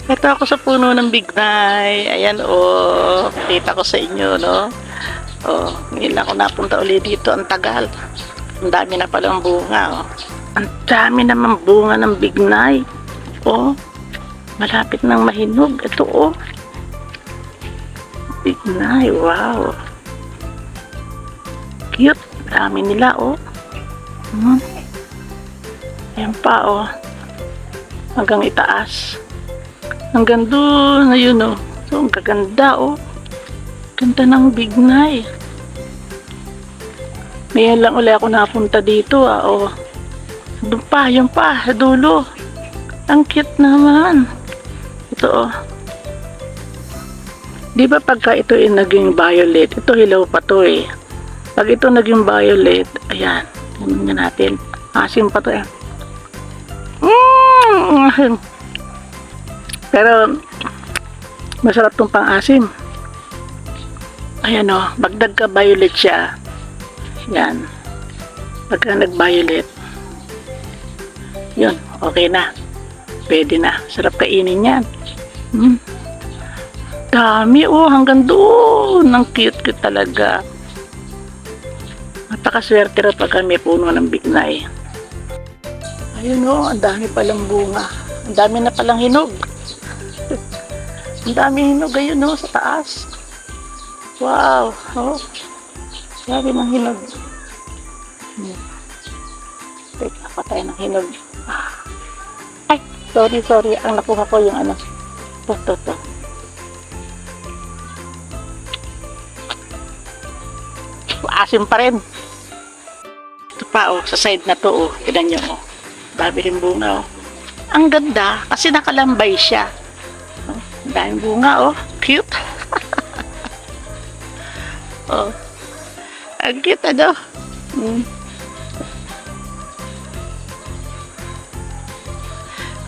Ito ako sa puno ng bignay. Ayan, kita ko sa inyo, no? Ngayon ako napunta ulit dito. Ang tagal. Ang dami na palang bunga, oh. Ang dami naman bunga ng bignay. Malapit nang mahinog. Ito, bignay, wow. Cute. Dami nila, Ayan pa, hanggang itaas. Hanggang doon, ayun, So, ang gaganda, Ganda ng bignay. Ngayon lang ulit ako napunta dito, Doon pa, yun pa, sa dulo. Ang cute naman. Ito, Di ba pagka ito naging violet, ito hilaw pa to, Pag ito naging violet, ayan, tingnan natin. Asim pa to, Asim. Pero, masarap tong pang-asim. Ayan, bagdag ka violet siya. Yan. Pagka nag-violet, yun, okay na. Pwede na. Sarap kainin yan. Dami, hanggang doon. Ang cute talaga. Napakaswerte rin pagka may puno ng bignay. Ayun, ang dami palang bunga. Ang dami na palang hinog. Ang dami hinog, ayun, sa taas. Wow, sabi ng hinog. Teka, patay ng hinog. Ay, sorry. Ang nakuha ko yung to. Asim pa rin. Ito pa, sa side na to, tignan nyo, dami rin bunga, Ang ganda, kasi nakalambay siya. Ang daming bunga, cute. Ang cute,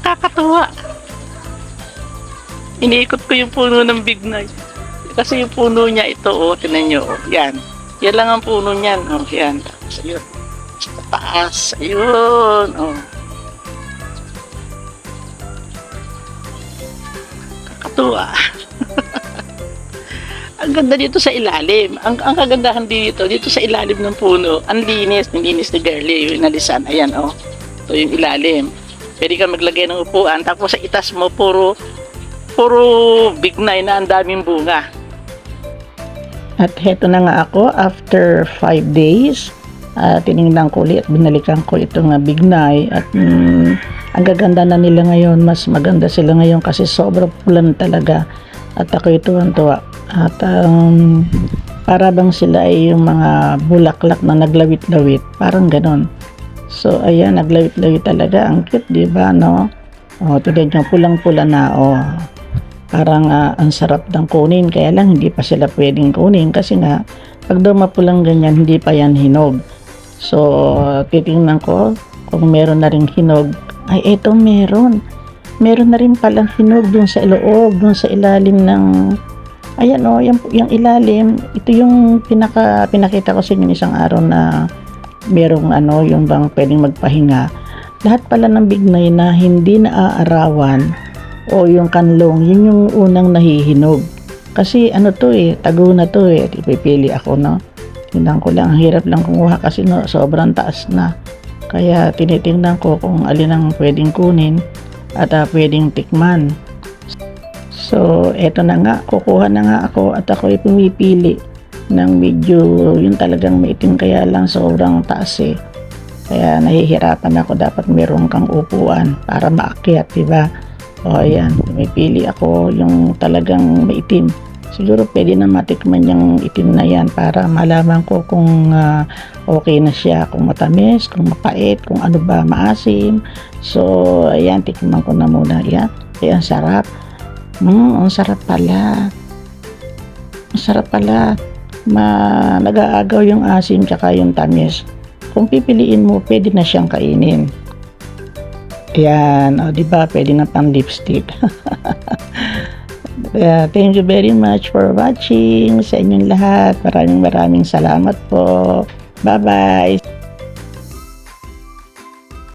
Kakatuwa. Iniikot ko yung puno ng bignay. Kasi yung puno niya ito, tingnan nyo, yan. Yan lang ang puno niyan, yan. Tapos, ayun. Sa taas, ayun, Kakatuwa. Ang ganda dito sa ilalim. Ang kagandahan dito sa ilalim ng puno, ang linis ni Girlie, yung inalisan. Ayan, ito yung ilalim. Pwede ka maglagay ng upuan, tapos sa itas mo, puro bignay na ang daming bunga. At heto na nga ako, after 5 days, tinignan ko ulit, binalikan ko itong bignay, at ang gaganda na nila ngayon, mas maganda sila ngayon kasi sobrang pulan talaga. At ako tuwa. At para bang sila ay yung mga bulaklak na naglawit-lawit, parang ganon. So ayan, naglawit-lawit talaga, ang cute, diba, no? Tignan nyo, pulang-pula na, parang ang sarap ng kunin, kaya lang hindi pa sila pwedeng kunin kasi nga pag dumapulang ganyan, hindi pa yan hinog. So titingnan ko kung meron na ring hinog. Ay, eto meron na rin palang hinog dun sa loob, dun sa ilalim ng, ayan, yung ilalim. Ito yung pinakita ko sa inyo isang araw na merong yung bang pwedeng magpahinga. Lahat pala ng bignay na hindi naaarawan o yung kanlong, yun yung unang nahihinog. Kasi tago na to, ipipili ako, no? Tingnan ko lang, ang hirap lang kumuha kasi sobrang taas na. Kaya tinitingnan ko kung alin ang pwedeng kunin at pwedeng tikman. So eto na nga, kukuha na nga ako at ako'y pumipili ng medyo yung talagang maitim, kaya lang sobrang taas, kaya nahihirapan ako. Dapat meron kang upuan para maakyat, diba? Ayan, pumipili ako yung talagang maitim. Siguro pwede na matikman yung itim na yan para malaman ko kung okay na siya, kung matamis, kung mapait, kung ano ba, maasim. So ayan, tikman ko na muna. Ayan, ang sarap. Ang sarap pala. Ang sarap pala. Nag-aagaw yung asim tsaka yung tamis. Kung pipiliin mo, pwede na siyang kainin. Ayan, diba, pwede na pang lipstick. Thank you very much for watching sa inyong lahat. Maraming salamat po. Bye-bye.